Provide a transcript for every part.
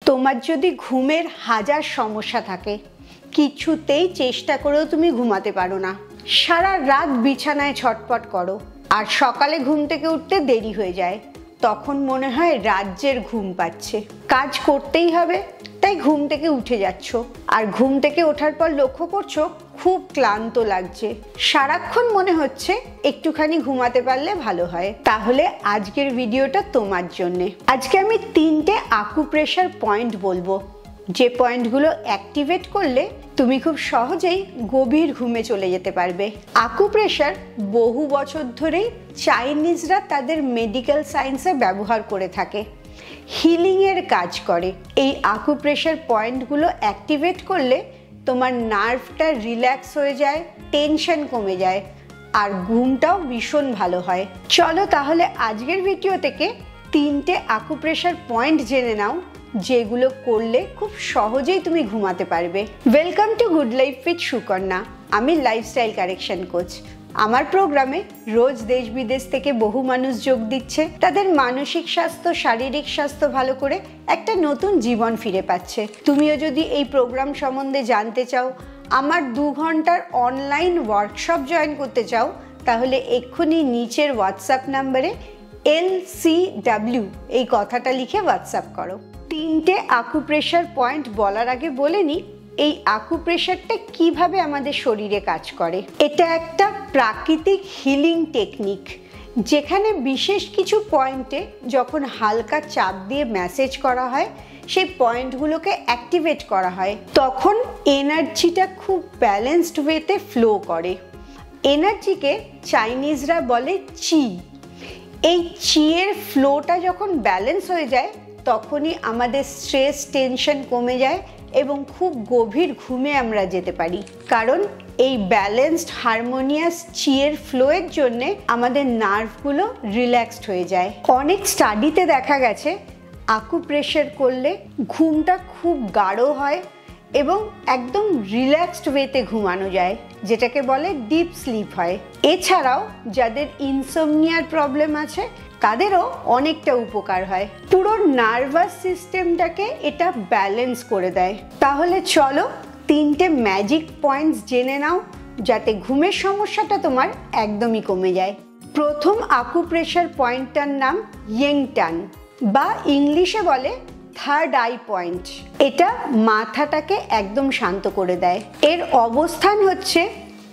তোমার যদি ঘুমের হাজার সমস্যা থাকে, কিছুতেই চেষ্টা করেও তুমি ঘুমাতে পারো না, সারা রাত বিছানায় ছটপট করো আর সকালে ঘুম থেকে উঠতে দেরি হয়ে যায়, তখন মনে হয় রাজ্যের ঘুম পাচ্ছে, কাজ করতেই হবে তাই ঘুম থেকে উঠে যাচ্ছ, আর ঘুম থেকে ওঠার পর লক্ষ্য করছো খুব ক্লান্ত লাগছে, সারাক্ষণ মনে হচ্ছে একটুখানি ঘুমাতে পারলে ভালো হয়, তাহলে আজকের ভিডিওটা তোমার জন্যে। আজকে আমি 3টে আকুপ্রেশার পয়েন্ট বলবো, যে পয়েন্টগুলো অ্যাক্টিভেট করলে তুমি খুব সহজেই গভীর ঘুমে চলে যেতে পারবে। আকুপ্রেশার বহু বছর ধরেই চাইনিজরা তাদের মেডিকেল সায়েন্সে ব্যবহার করে থাকে, হিলিংয়ের কাজ করে। এই আকুপ্রেশার পয়েন্টগুলো অ্যাক্টিভেট করলে তোমার নার্ভটা রিল্যাক্স হয়ে যায়, টেনশন কমে যায় আর ঘুমটাও ভীষণ ভালো হয়। চলো তাহলে আজকের ভিডিও থেকে 3টে আকুপ্রেশার পয়েন্ট জেনে নাও, যেগুলো করলে খুব সহজেই তুমি ঘুমাতে পারবে। Welcome to good life with Sukanya. আমি লাইফস্টাইল কারেকশন কোচ। আমার প্রোগ্রামে রোজ দেশ বিদেশ থেকে বহু মানুষ যোগ দিচ্ছে, তাদের মানসিক স্বাস্থ্য, শারীরিক স্বাস্থ্য ভালো করে একটা নতুন জীবন ফিরে পাচ্ছে। তুমিও যদি এই প্রোগ্রাম সম্বন্ধে জানতে চাও, আমার 2 ঘন্টার অনলাইন ওয়ার্কশপ জয়েন করতে চাও, তাহলে এক্ষুনি নিচের হোয়াটসঅ্যাপ নাম্বারে LCW এই কথাটা লিখে হোয়াটসঅ্যাপ করো। 3টে আকুপ্রেশার পয়েন্ট বলার আগে বলে নিই, এই আকুপ্রেশারটা কিভাবে আমাদের শরীরে কাজ করে। এটা একটা প্রাকৃতিক হিলিং টেকনিক, যেখানে বিশেষ কিছু পয়েন্টে যখন হালকা চাপ দিয়ে ম্যাসেজ করা হয়, সেই পয়েন্টগুলোকে অ্যাক্টিভেট করা হয়, তখন এনার্জিটা খুব ব্যালেন্সড ওয়েতে ফ্লো করে। এনার্জিকে চাইনিজরা বলে চি। এই চিয়ের ফ্লোটা যখন ব্যালেন্স হয়ে যায়, তখনই আমাদের স্ট্রেস, টেনশন কমে যায় এবং খুব গভীর ঘুমে আমরা যেতে পারি। কারণ এই ব্যালেন্সড হারমোনিয়াস চিয়ের ফ্লোয়ের জন্যে আমাদের নার্ভগুলো রিল্যাক্সড হয়ে যায়। অনেক স্টাডিতে দেখা গেছে আকুপ্রেশার করলে ঘুমটা খুব গাঢ় হয় এবং একদম রিল্যাক্সড ওয়েতে ঘুমানো যায়, যেটাকে বলে ডিপ স্লিপ হয়। এছাড়াও যাদের ইনসোমনিয়ার প্রবলেম আছে, তাদেরও অনেকটা উপকার হয়। পুরো নার্ভাস সিস্টেমটাকে এটা ব্যালেন্স করে দেয়। তাহলে চলো 3টে ম্যাজিক পয়েন্টস জেনে নাও, যাতে ঘুমের সমস্যাটা তোমার একদমই কমে যায়। প্রথম আকুপ্রেশার পয়েন্টটার নাম ইয়েংটান, বা ইংলিশে বলে থার্ড আই পয়েন্ট। এটা মাথাটাকে একদম শান্ত করে দেয়। এর অবস্থান হচ্ছে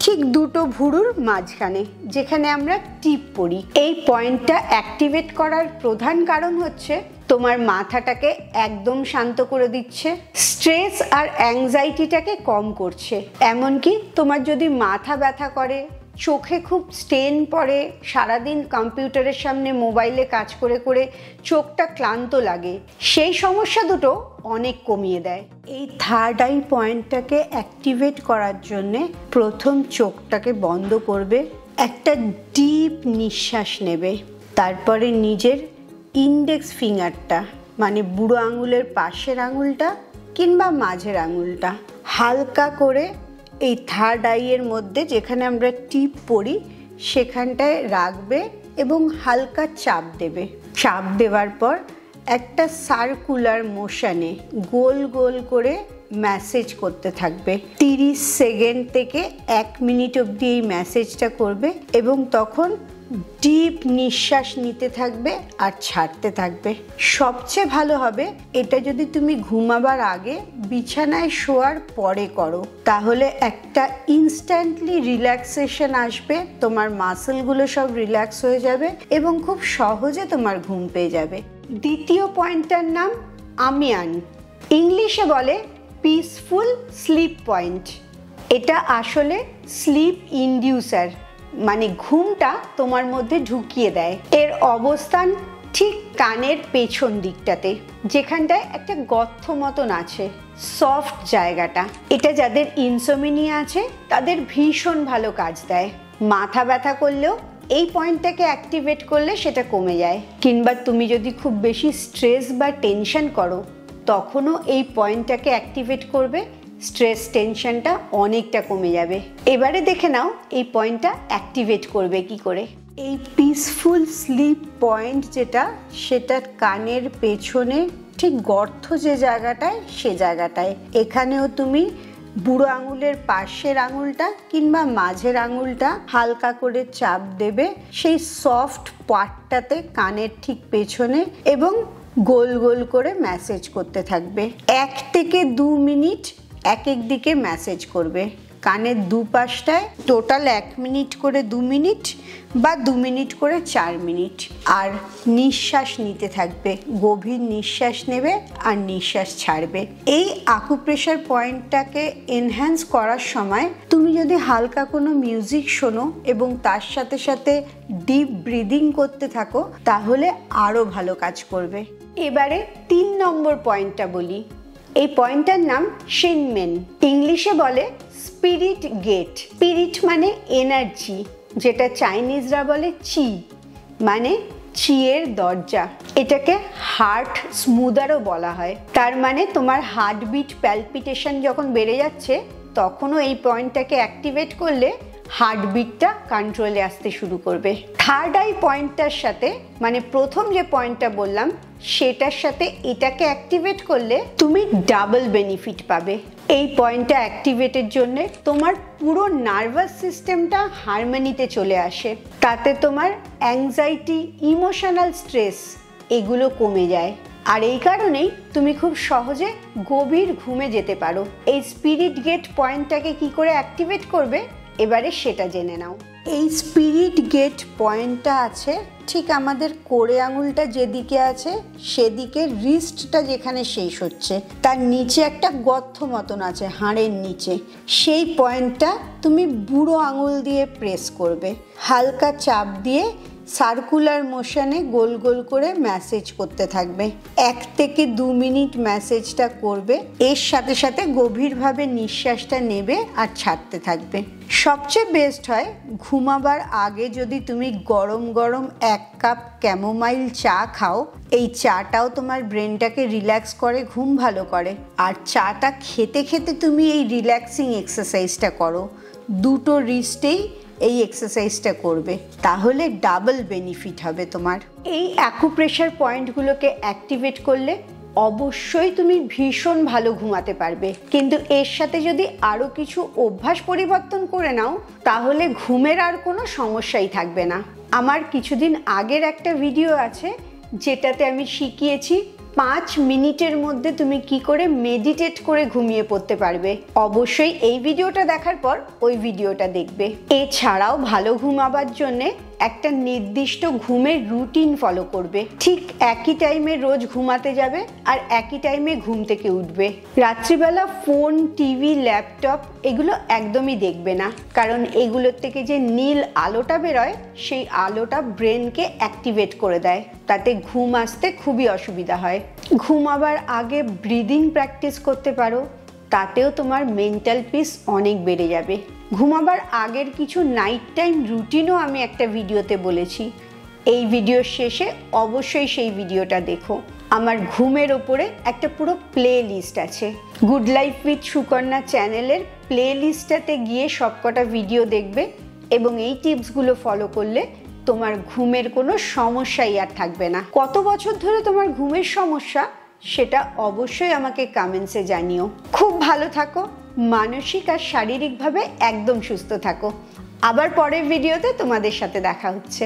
ঠিক 2টো ভুরুর মাঝখানে, যেখানে আমরা টিপ পড়ি। এই পয়েন্টটা অ্যাক্টিভেট করার প্রধান কারণ হচ্ছে তোমার মাথাটাকে একদম শান্ত করে দিচ্ছে, স্ট্রেস আর অ্যাংজাইটিটাকে কম করছে। এমনকি তোমার যদি মাথা ব্যথা করে, চোখে খুব স্টেন পড়ে, সারাদিন কম্পিউটারের সামনে মোবাইলে কাজ করে করে চোখটা ক্লান্ত লাগে, সেই সমস্যা দুটো অনেক কমিয়ে দেয়। এই থার্ড আই পয়েন্টটাকে অ্যাক্টিভেট করার জন্যে প্রথম চোখটাকে বন্ধ করবে, একটা ডিপ নিঃশ্বাস নেবে, তারপরে নিজের ইন্ডেক্স ফিঙ্গারটা, মানে বুড়ো আঙুলের পাশের আঙুলটা কিংবা মাঝের আঙুলটা হালকা করে এই থার্ড আইয়ের মধ্যে, যেখানে আমরা টিপ পড়ি, সেখানটায় রাখবে এবং হালকা চাপ দেবে। চাপ দেওয়ার পর একটা সার্কুলার মোশনে গোল গোল করে ম্যাসেজ করতে থাকবে। 30 সেকেন্ড থেকে 1 মিনিট অবধি এই ম্যাসেজটা করবে এবং তখন ডিপ নিঃশ্বাস নিতে থাকবে আর ছাড়তে থাকবে। সবচেয়ে ভালো হবে এটা যদি তুমি ঘুমাবার আগে বিছানায় শোয়ার পরে করো, তাহলে একটা ইনস্ট্যান্টলি রিল্যাক্সেশন আসবে, তোমার মাসলগুলো সব রিল্যাক্স হয়ে যাবে এবং খুব সহজে তোমার ঘুম পেয়ে যাবে। দ্বিতীয় পয়েন্টটার নাম আমিয়ান, ইংলিশে বলে পিসফুল স্লিপ পয়েন্ট। এটা আসলে স্লিপ ইনডিউসার, মানে ঘুমটা তোমার মধ্যে ঢুকিয়ে দেয়। এর অবস্থান ঠিক কানের পেছন দিকটাতে, যেখানটায় একটা গর্ত মতন আছে, সফট জায়গাটা। এটা যাদের ইনসোমনিয়া আছে তাদের ভীষণ ভালো কাজ দেয়। মাথা ব্যথা করলেও এই পয়েন্টটাকে অ্যাক্টিভেট করলে সেটা কমে যায়, কিংবা তুমি যদি খুব বেশি স্ট্রেস বা টেনশন করো, তখনও এই পয়েন্টটাকে অ্যাক্টিভেট করবে, স্ট্রেস টেনশনটা অনেকটা কমে যাবে। এবারে দেখে নাও এই পয়েন্টটা অ্যাক্টিভেট করবে কি করে। এই পিসফুল স্লিপ পয়েন্ট যেটা, সেটা কানের পেছনে ঠিক গর্ত যে জায়গাটায় সে জায়গাটায়। এখানেও তুমি বুড়ো আঙুলের পাশের আঙুলটা কিংবা মাঝের আঙুলটা হালকা করে চাপ দেবে সেই সফট পার্টটাতে কানের ঠিক পেছনে এবং গোল গোল করে ম্যাসেজ করতে থাকবে। 1 থেকে 2 মিনিট এক এক দিকে ম্যাসেজ করবে। কানের দুপাশটায় টোটাল 1 মিনিট করে 2 মিনিট বা 2 মিনিট করে 4 মিনিট। আর নিঃশ্বাস নিতে থাকবে, গভীর নিঃশ্বাস নেবে আর নিঃশ্বাস ছাড়বে। এই আকুপ্রেশার পয়েন্টটাকে এনহ্যান্স করার সময় তুমি যদি হালকা কোনো মিউজিক শোনো এবং তার সাথে সাথে ডিপ ব্রিদিং করতে থাকো তাহলে আরও ভালো কাজ করবে। এবারে 3 নম্বর পয়েন্টটা বলি। এই পয়েন্টটার নাম শিনমেন, ইংলিশে বলে স্পিরিট গেট। স্পিরিট মানে এনার্জি, যেটা চাইনিজরা বলে চি, মানে চিয়ের দরজা। এটাকে হার্ট স্মুদারও বলা হয়। তার মানে তোমার হার্টবিট প্যালপিটেশন যখন বেড়ে যাচ্ছে তখনও এই পয়েন্টটাকে অ্যাক্টিভেট করলে হার্টবিটটা কন্ট্রোলে আসতে শুরু করবে। থার্ড আই পয়েন্টটার সাথে, মানে প্রথম যে পয়েন্টটা বললাম সেটার সাথে এটাকে অ্যাক্টিভেট করলে তুমি ডাবল বেনিফিট পাবে। এই পয়েন্টটা অ্যাক্টিভেটের জন্য তোমার পুরো নার্ভাস সিস্টেমটা হারমোনিতে চলে আসে। তাতে তোমার অ্যাংজাইটি, ইমোশনাল স্ট্রেস এগুলো কমে যায়। আর এই কারণেই তুমি খুব সহজে গভীর ঘুমে যেতে পারো। এই স্পিরিট গেট পয়েন্টটাকে কি করে অ্যাক্টিভেট করবে এবারে সেটা জেনে নাও। এই স্পিরিট গেট পয়েন্টটা আছে ঠিক আমাদের কোড়ে আঙুলটা যেদিকে আছে সেদিকে, রিস্টটা যেখানে শেষ হচ্ছে তার নিচে একটা গর্ত মতন আছে হাড়ের নিচে। সেই পয়েন্টটা তুমি বুড়ো আঙুল দিয়ে প্রেস করবে, হালকা চাপ দিয়ে সার্কুলার মোশনে গোল গোল করে ম্যাসেজ করতে থাকবে। 1 থেকে 2 মিনিট ম্যাসেজটা করবে, এর সাথে সাথে গভীরভাবে নিঃশ্বাসটা নেবে আর ছাড়তে থাকবে। সবচেয়ে বেস্ট হয় ঘুমাবার আগে যদি তুমি গরম গরম 1 কাপ ক্যামোমাইল চা খাও। এই চাটাও তোমার ব্রেনটাকে রিল্যাক্স করে, ঘুম ভালো করে। আর চাটা খেতে খেতে তুমি এই রিল্যাক্সিং এক্সারসাইজটা করো, দুটো রিস্টেই এই এক্সারসাইজটা করবে, তাহলে ডাবল বেনিফিট হবে তোমার। এই অ্যাকুপ্রেশার পয়েন্টগুলোকে অ্যাক্টিভেট করলে অবশ্যই তুমি ভীষণ ভালো ঘুমাতে পারবে। কিন্তু এর সাথে যদি আরও কিছু অভ্যাস পরিবর্তন করে নাও তাহলে ঘুমের আর কোনো সমস্যাই থাকবে না। আমার কিছুদিন আগের একটা ভিডিও আছে যেটাতে আমি শিখিয়েছি 5 মিনিটের মধ্যে তুমি কি করে মেডিটেট করে ঘুমিয়ে পড়তে পারবে। অবশ্যই এই ভিডিওটা দেখার পর ওই ভিডিওটা দেখবে। এছাড়াও ভালো ঘুমাবার জন্যে একটা নির্দিষ্ট ঘুমের রুটিন ফলো করবে। ঠিক একই টাইমে রোজ ঘুমাতে যাবে আর একই টাইমে ঘুম থেকে উঠবে। রাত্রিবেলা ফোন, টিভি, ল্যাপটপ এগুলো একদমই দেখবে না, কারণ এগুলোর থেকে যে নীল আলোটা বেরোয় সেই আলোটা ব্রেনকে অ্যাক্টিভেট করে দেয়, তাতে ঘুম আসতে খুবই অসুবিধা হয়। ঘুমাবার আগে ব্রিদিং প্র্যাকটিস করতে পারো, তাতেও তোমার মেন্টাল পিস অনেক বেড়ে যাবে। ঘুমাবার আগের কিছু নাইট টাইম রুটিনও আমি একটা ভিডিওতে বলেছি, এই ভিডিওর শেষে অবশ্যই সেই ভিডিওটা দেখো। আমার ঘুমের ওপরে একটা পুরো প্লে লিস্ট আছে। গুড লাইফ উইথ সুকন্যা চ্যানেলের প্লে লিস্টটাতে গিয়ে সবকটা ভিডিও দেখবে এবং এই টিপসগুলো ফলো করলে তোমার ঘুমের কোনো সমস্যাই আর থাকবে না। কত বছর ধরে তোমার ঘুমের সমস্যা সেটা অবশ্যই আমাকে কমেন্টসে জানিও। খুব ভালো থাকো, মানসিক আর শারীরিকভাবে একদম সুস্থ থাকো। আবার পরের ভিডিওতে তোমাদের সাথে দেখা হচ্ছে।